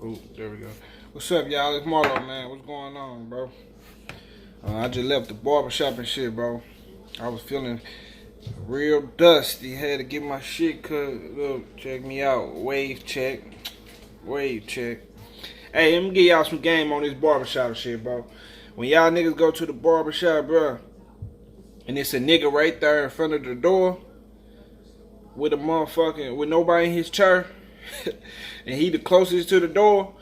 Ooh, there we go. What's up, y'all? It's Marlo, man. What's going on, bro? I just left the barbershop and shit, bro. I was feeling real dusty. Had to get my shit cut. Look, check me out. Wave check. Wave check. Hey, let me give y'all some game on this barbershop shit, bro. When y'all niggas go to the barbershop, bro, and it's a nigga right there in front of the door with a motherfucking, with nobody in his chair, and he the closest to the door,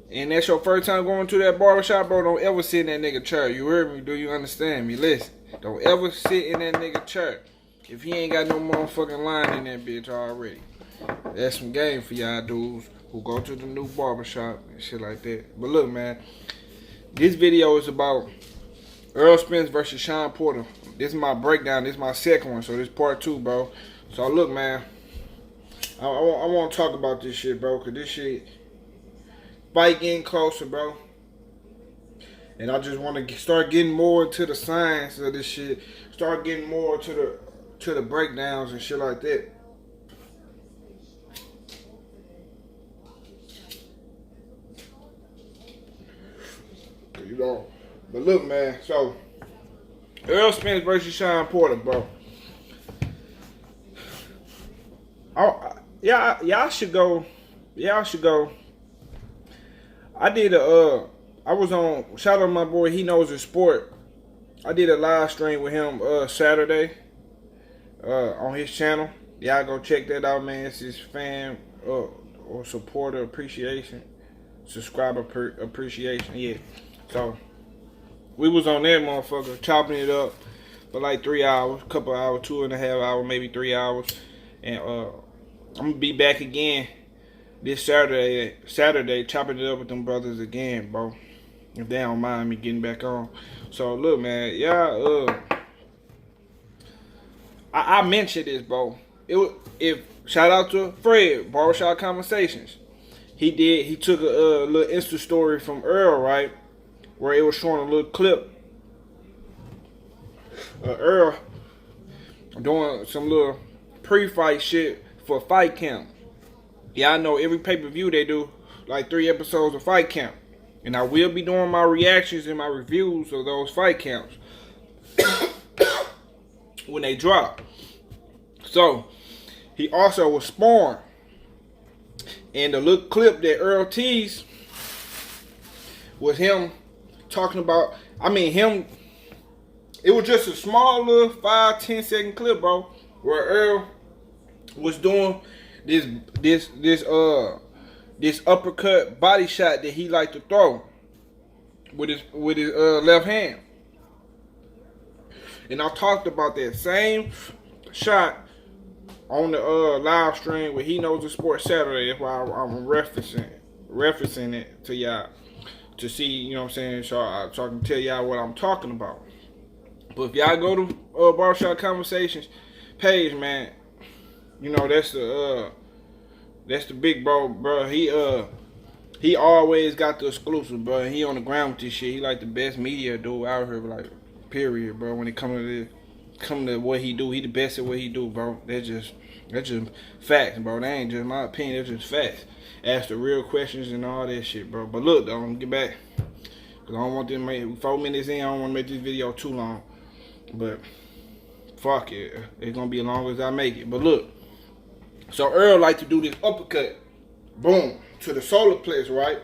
and that's your first time going to that barbershop, bro, don't ever sit in that nigga chair. You heard me? Do you understand me? Listen, don't ever sit in that nigga chair if he ain't got no motherfucking line in that bitch already. That's some game for y'all dudes who go to the new barbershop and shit like that. But look, man, this video is about Errol Spence versus Shawn Porter. This is my breakdown. This is my second one, so this is part 2, bro. So look, man, I want to talk about this shit, bro, because this shit, fight getting closer, bro. And I just want to start getting more into the science of this shit. Start getting more to the breakdowns and shit like that. You know, but look, man. So Errol Spence versus Shawn Porter, bro. Y'all should go. Y'all should go. I did I was on, shout out my boy, he knows his sport. I did a live stream with him Saturday on his channel. Y'all go check that out, man. It's his fan or supporter appreciation, subscriber appreciation, yeah. So we was on that motherfucker chopping it up for like 3 hours, couple hours, 2.5 hours, maybe 3 hours, and I'm gonna be back again this Saturday, chopping it up with them brothers again, bro. If they don't mind me getting back on. So look, man, y'all, I mentioned this, bro. Shout out to Fred, Barbershop Conversations. He took a little Insta story from Errol, right? Where it was showing a little clip of Errol doing some little pre-fight shit for Fight Camp. Yeah, I know every pay-per-view they do like 3 episodes of Fight Camp. And I will be doing my reactions and my reviews of those fight camps when they drop. So, he also was sparring. And the little clip that Errol teased was him talking about, it was just a small little 5-10 second clip, bro, where Errol was doing this uppercut body shot that he liked to throw with his left hand. And I talked about that same shot on the live stream with He Knows the Sport Saturday. That's why I'm referencing it to y'all to see, you know what I'm saying, so I can tell y'all what I'm talking about. But if y'all go to Barbershop Conversations page, man, you know that's the big bro. He always got the exclusive, bro. He on the ground with this shit. He like the best media dude out here, like, period, bro. When it come to what he do, he the best at what he do, bro. That's just facts, bro. That ain't just my opinion. That's just facts. Ask the real questions and all that shit, bro. But look, though, I'm gonna get back, cause I don't want them to make 4 minutes in. I don't want to make this video too long. But fuck it, it's gonna be as long as I make it. But look. So Errol like to do this uppercut, boom, to the solar plex, right?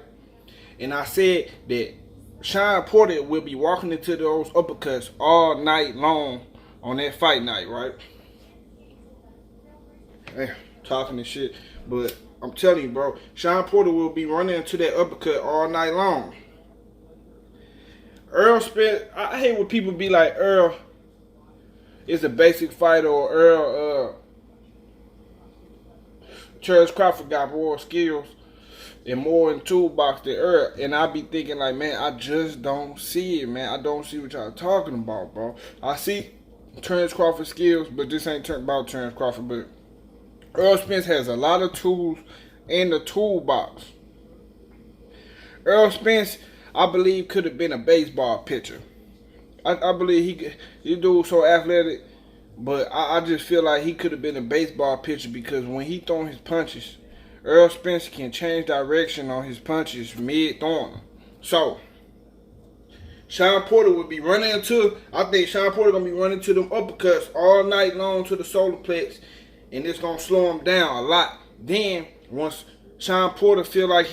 And I said that Shawn Porter will be walking into those uppercuts all night long on that fight night, right? Hey, talking this shit, but I'm telling you, bro, Shawn Porter will be running into that uppercut all night long. Errol Spence, I hate when people be like, Errol is a basic fighter, or Errol, Charles Crawford got more skills and more in toolbox than Errol. And I be thinking like, man, I just don't see it, man. I don't see what y'all talking about, bro. I see Terence Crawford skills, but this ain't about Terence Crawford. But Errol Spence has a lot of tools in the toolbox. Errol Spence, I believe, could have been a baseball pitcher. I believe this dude so athletic. But I just feel like he could have been a baseball pitcher, because when he throwing his punches, Errol Spence can change direction on his punches mid-throwing them. So, Shawn Porter would be running into, I think Shawn Porter going to be running to them uppercuts all night long to the solar plex, and it's going to slow him down a lot. Then, once Shawn Porter feel like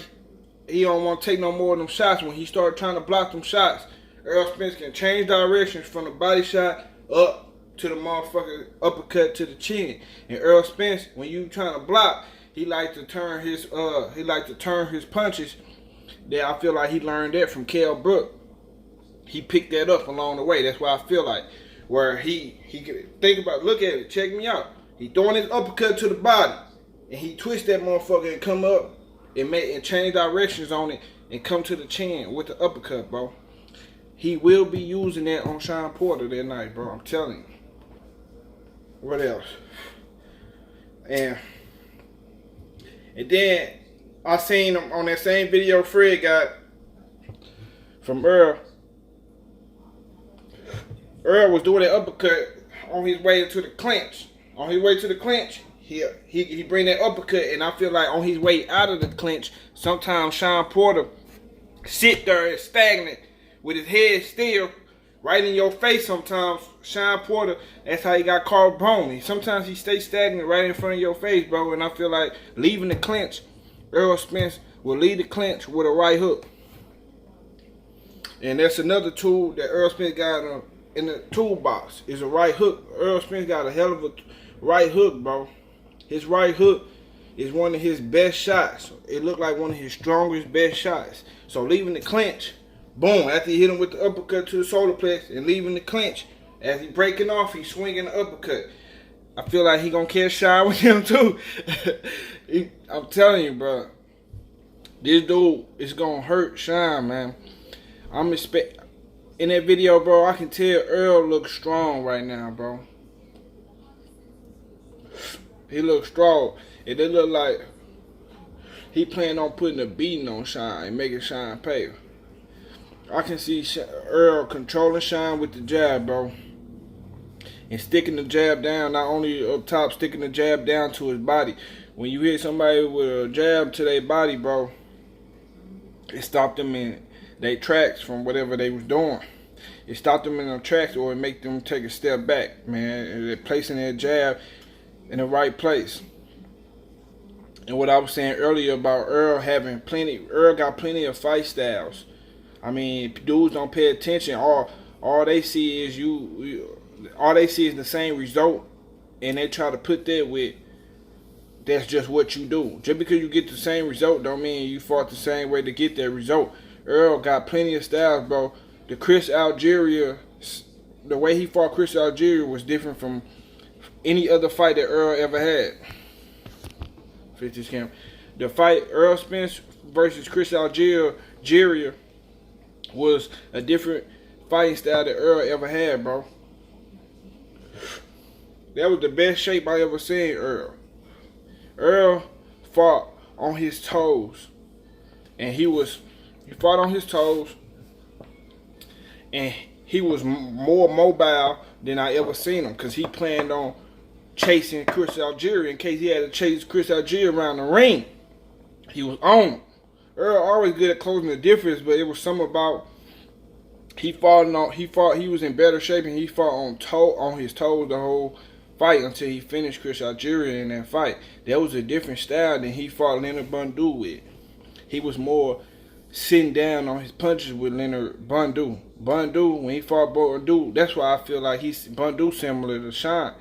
he don't want to take no more of them shots, when he start trying to block them shots, Errol Spence can change directions from the body shot up to the motherfucking uppercut to the chin. And Errol Spence, when you trying to block, he like to turn his punches. That I feel like he learned that from Kell Brook. He picked that up along the way. That's why I feel like where he could think about, look at it, check me out. He throwing his uppercut to the body, and he twist that motherfucker and come up and change directions on it and come to the chin with the uppercut, bro. He will be using that on Shawn Porter that night, bro. I'm telling you. What else? And then I seen him on that same video Fred got from Errol. Errol was doing that uppercut on his way to the clinch. On his way to the clinch, he bring that uppercut, and I feel like on his way out of the clinch, sometimes Shawn Porter sit there and stagnant with his head still right in your face. Sometimes Shawn Porter, that's how he got called bony. Sometimes he stays stagnant right in front of your face, bro. And I feel like leaving the clinch, Errol Spence will leave the clinch with a right hook. And that's another tool that Errol Spence got in the toolbox, is a right hook. Errol Spence got a hell of a right hook, bro. His right hook is one of his best shots. It looked like one of his strongest, best shots. So leaving the clinch, boom, after he hit him with the uppercut to the solar plex and leaving the clinch, as he breaking off, he's swinging the uppercut. I feel like he gonna catch Shawn with him too. I'm telling you, bro. This dude is gonna hurt Shawn, man. In that video, bro, I can tell Errol looks strong right now, bro. He looks strong. And it look like he planning on putting a beating on Shawn and making Shawn pay. I can see Errol controlling Shawn with the jab, bro. And sticking the jab down, not only up top, sticking the jab down to his body. When you hit somebody with a jab to their body, bro, it stopped them in their tracks from whatever they was doing. It stopped them in their tracks, or it make them take a step back, man. They're placing their jab in the right place. And what I was saying earlier about Errol got plenty of fight styles. I mean, dudes don't pay attention. All they see is all they see is the same result, and they try to put that with, that's just what you do. Just because you get the same result don't mean you fought the same way to get that result. Errol got plenty of styles, bro. The way he fought Chris Algieri was different from any other fight that Errol ever had. The fight Errol Spence versus Chris Algieri was a different fighting style that Errol ever had, bro. That was the best shape I ever seen Errol. Errol fought on his toes, and he fought on his toes, and he was more mobile than I ever seen him, because he planned on chasing Chris Algieri in case he had to chase Chris Algieri around the ring. He was on him. Errol always good at closing the difference, but it was something about he was in better shape, and he fought on his toes the whole fight until he finished Chris Algieri in that fight. That was a different style than he fought Leonard Bundu with. He was more sitting down on his punches with Leonard Bundu. When he fought Bundu, that's why I feel like Bundu similar to Shawn.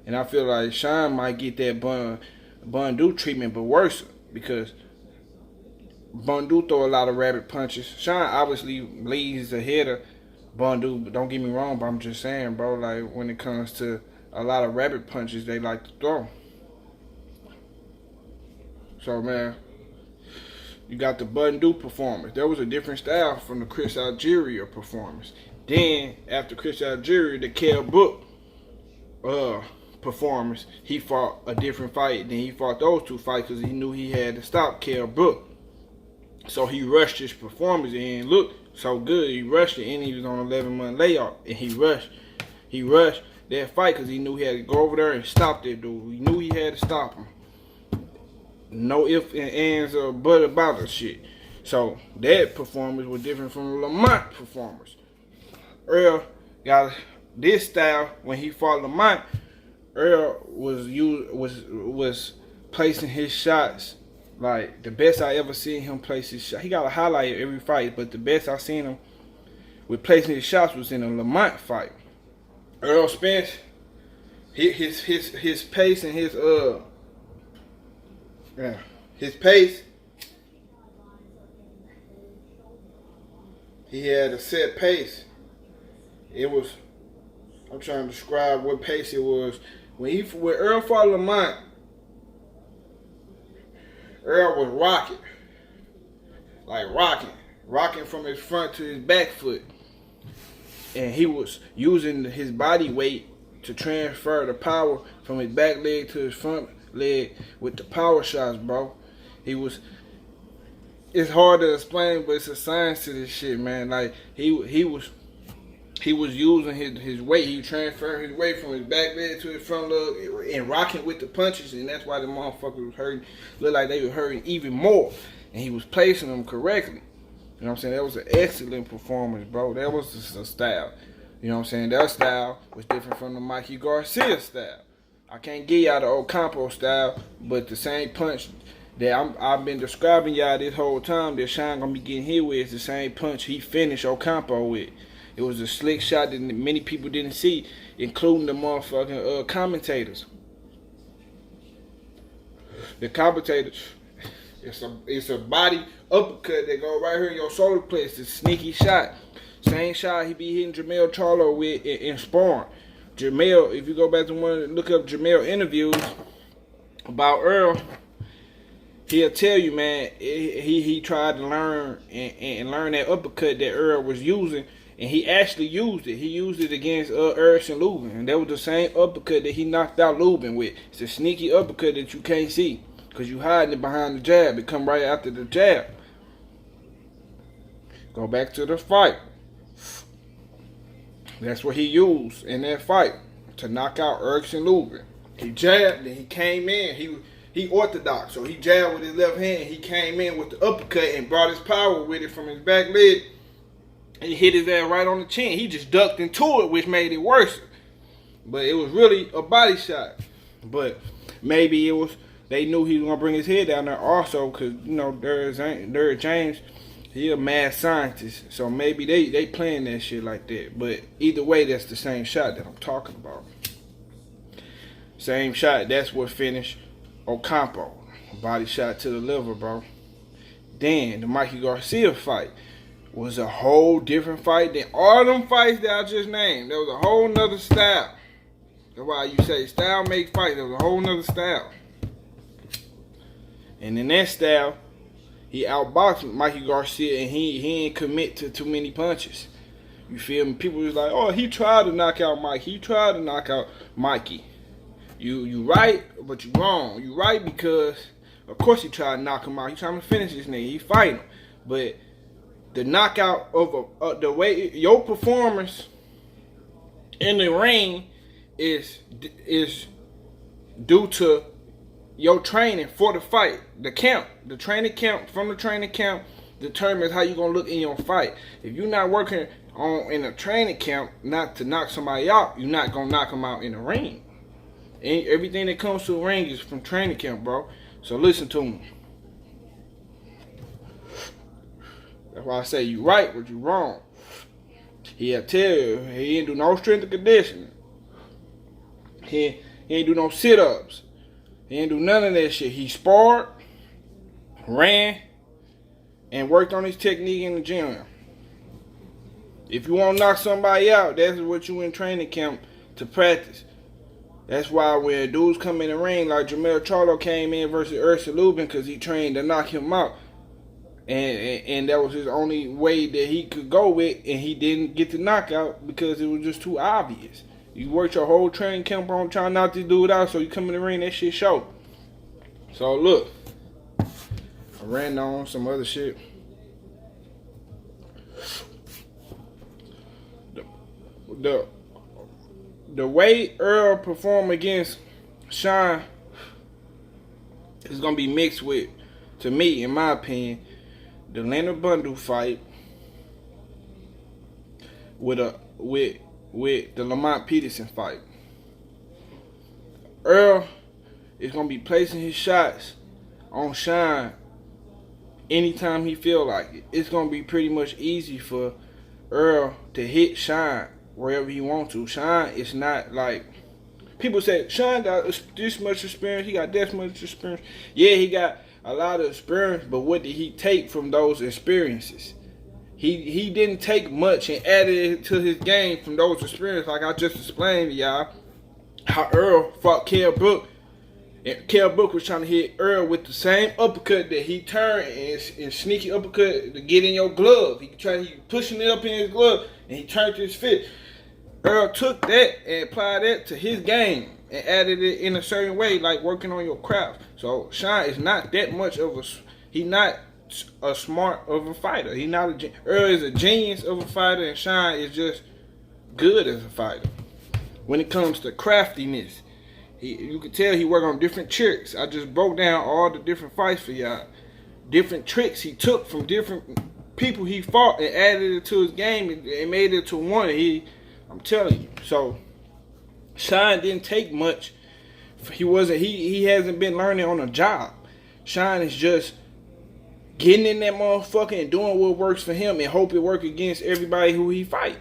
And I feel like Shawn might get that Bundu treatment, but worse, because Bundu throw a lot of rabbit punches. Shawn obviously leads ahead of Bundu, but don't get me wrong, but I'm just saying, bro, like when it comes to a lot of rabbit punches they like to throw. So, man, you got the Bundu performance. That was a different style from the Chris Algieri performance. Then, after Chris Algieri, the Kell Brook performance, he fought a different fight. Then he fought those two fights because he knew he had to stop Kell Brook. So he rushed his performance, and it looked so good. He rushed it, and he was on an 11-month layoff, and he rushed that fight because he knew he had to go over there and stop that dude. He knew he had to stop him. No ifs and ands or but about the shit. So that performance was different from Lamont performance. Errol got this style when he fought Lamont. Errol was placing his shots like the best I ever seen him place his shot. He got a highlight every fight, but the best I seen him with placing his shots was in a Lamont fight. Errol Spence, his pace and his pace. He had a set pace. It was. I'm trying to describe what pace it was when Errol fought Lamont. Errol was rocking from his front to his back foot, and he was using his body weight to transfer the power from his back leg to his front leg with the power shots, bro. It's hard to explain, but it's a science to this shit, man. Like he was using his weight. He transferred his weight from his back leg to his front leg and rocking with the punches, and that's why the motherfuckers was hurting. Looked like they were hurting even more, and he was placing them correctly. You know what I'm saying? That was an excellent performance, bro. That was just a style. You know what I'm saying? That style was different from the Mikey Garcia style. I can't give y'all the Ocampo style, but the same punch that I've been describing y'all this whole time that Shawn gonna be getting hit with is the same punch he finished Ocampo with. It was a slick shot that many people didn't see, including the motherfucking commentators. The commentators, it's a body uppercut that go right here in your solar plexus. It's a sneaky shot. Same shot he be hitting Jermell Charlo with in sparring. Jermell, if you go back to look up Jermell interviews about Errol, he'll tell you, man, he tried to learn and learn that uppercut that Errol was using, and he actually used it. He used it against Errol Lubin, and that was the same uppercut that he knocked out Lubin with. It's a sneaky uppercut that you can't see because you hiding it behind the jab. It come right after the jab. Go back to the fight. That's what he used in that fight to knock out Errol Lubin. He jabbed and he came in. He orthodox, so he jabbed with his left hand. He came in with the uppercut and brought his power with it from his back leg. He hit his ass right on the chin. He just ducked into it, which made it worse. But it was really a body shot. But maybe it was they knew he was gonna bring his head down there also, cause you know Derrick James, he a mad scientist. So maybe they playing that shit like that. But either way, that's the same shot that I'm talking about. Same shot. That's what finished Ocampo. Body shot to the liver, bro. Then the Mikey Garcia fight was a whole different fight than all them fights that I just named. There was a whole nother style. That's why you say style makes fight. There was a whole nother style. And in that style, he outboxed Mikey Garcia and he ain't commit to too many punches. You feel me? People was like, oh, he tried to knock out Mike. He tried to knock out Mikey. You right, but you wrong. You right because, of course, he tried to knock him out. He trying to finish this nigga. He fighting him. But the knockout of the way your performance in the ring is due to your training for the fight. The training camp from the training camp determines how you gonna look in your fight. If you're not working in a training camp not to knock somebody out, you're not gonna knock them out in the ring. And everything that comes to the ring is from training camp, bro. So listen to me. That's why I say you right, but you wrong. He'll tell you he ain't do no strength and conditioning. He ain't do no sit-ups. He ain't do none of that shit. He sparred, ran, and worked on his technique in the gym. If you want to knock somebody out, that's what you in training camp to practice. That's why when dudes come in the ring, like Jermell Charlo came in versus Errol Lubin, because he trained to knock him out. And that was his only way that he could go with, and he didn't get the knockout because it was just too obvious. You worked your whole training camp on trying to knock this dude out, so you come in the ring, that shit show. So look, I ran on some other shit. The way Errol performed against Shawn It's gonna be mixed with, to me, in my opinion, the Leonard Bundle fight with the Lamont Peterson fight. Errol is gonna be placing his shots on Shawn anytime he feel like it. It's gonna be pretty much easy for Errol to hit Shawn wherever he wants to. Shawn is not like people say Shawn got this much experience, he got that much experience. Yeah, he got a lot of experience, but what did he take from those experiences? He didn't take much and added it to his game from those experiences. Like I just explained to y'all, how Errol fought Kell Brook, and Kell Brook was trying to hit Errol with the same uppercut that he turned and sneaky uppercut to get in your glove. He pushing it up in his glove, and he turned to his fist. Errol took that and applied that to his game and added it in a certain way, like working on your craft. So Shawn is not that much of he's not a smart of a fighter. Errol is a genius of a fighter, and Shawn is just good as a fighter. When it comes to craftiness, you can tell he worked on different tricks. I just broke down all the different fights for y'all. Different tricks he took from different people he fought and added it to his game and made it to one. I'm telling you. So Shawn didn't take much. He hasn't been learning on a job. Shawn is just getting in that motherfucker and doing what works for him and hope it works against everybody who he fight.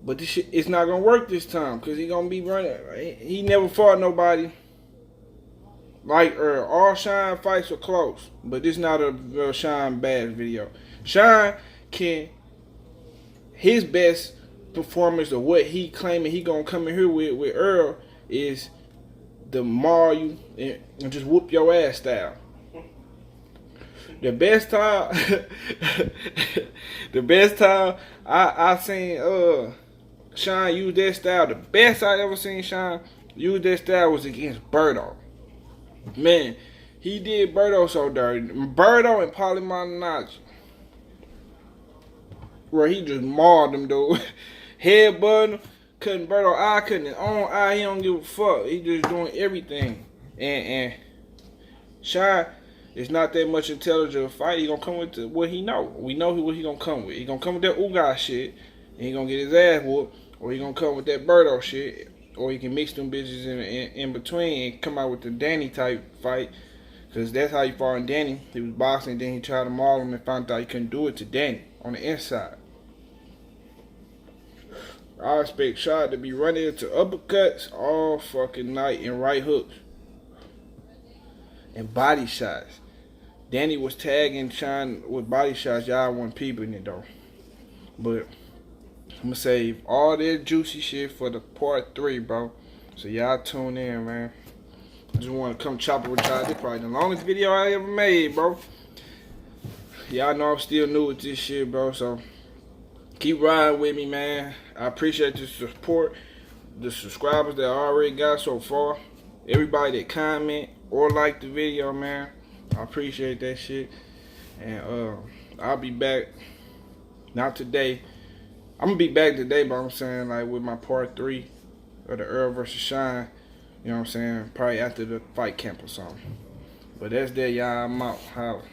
But this shit, it's not gonna work this time because he gonna be running. He never fought nobody like Errol. All Shawn fights are close, but this not a Shawn bad video. Shawn his best performance of what he claiming he gonna come in here with Errol is the maul you and just whoop your ass style. The best time I seen Shawn use that style, the best I ever seen Shawn use that style was against Berto. Man, he did Berto so dirty. Berto and Paulie Malignaggi, where he just mauled him, dude. Headbutting him, cutting Berto eye, cutting his own eye. He don't give a fuck. He just doing everything. And Shawn is not that much intelligent of a fight. He gonna come with what he know. We know what he gonna come with. He gonna come with that Uga shit, and he gonna get his ass whooped, or he gonna come with that Berto shit, or he can mix them bitches in between and come out with the Danny type fight, because that's how he fought in Danny. He was boxing, then he tried to maul him and found out he couldn't do it to Danny on the inside. I expect Shawn to be running into uppercuts all fucking night and right hooks and body shots. Danny was tagging Shawn with body shots. Y'all wasn't peeping it though. But I'm gonna save all that juicy shit for the part 3, bro. So y'all tune in, man. I just want to come chop it with y'all. This probably the longest video I ever made, bro. Y'all know I'm still new with this shit, bro. So keep riding with me, man. I appreciate the support, the subscribers that I already got so far, everybody that comment or like the video, man. I appreciate that shit. And I'll be back. Not today. I'm gonna be back today, but I'm saying like with my part 3 of the Errol versus Shawn. You know what I'm saying? Probably after the fight camp or something. But that's that, y'all. I'm out. Holla.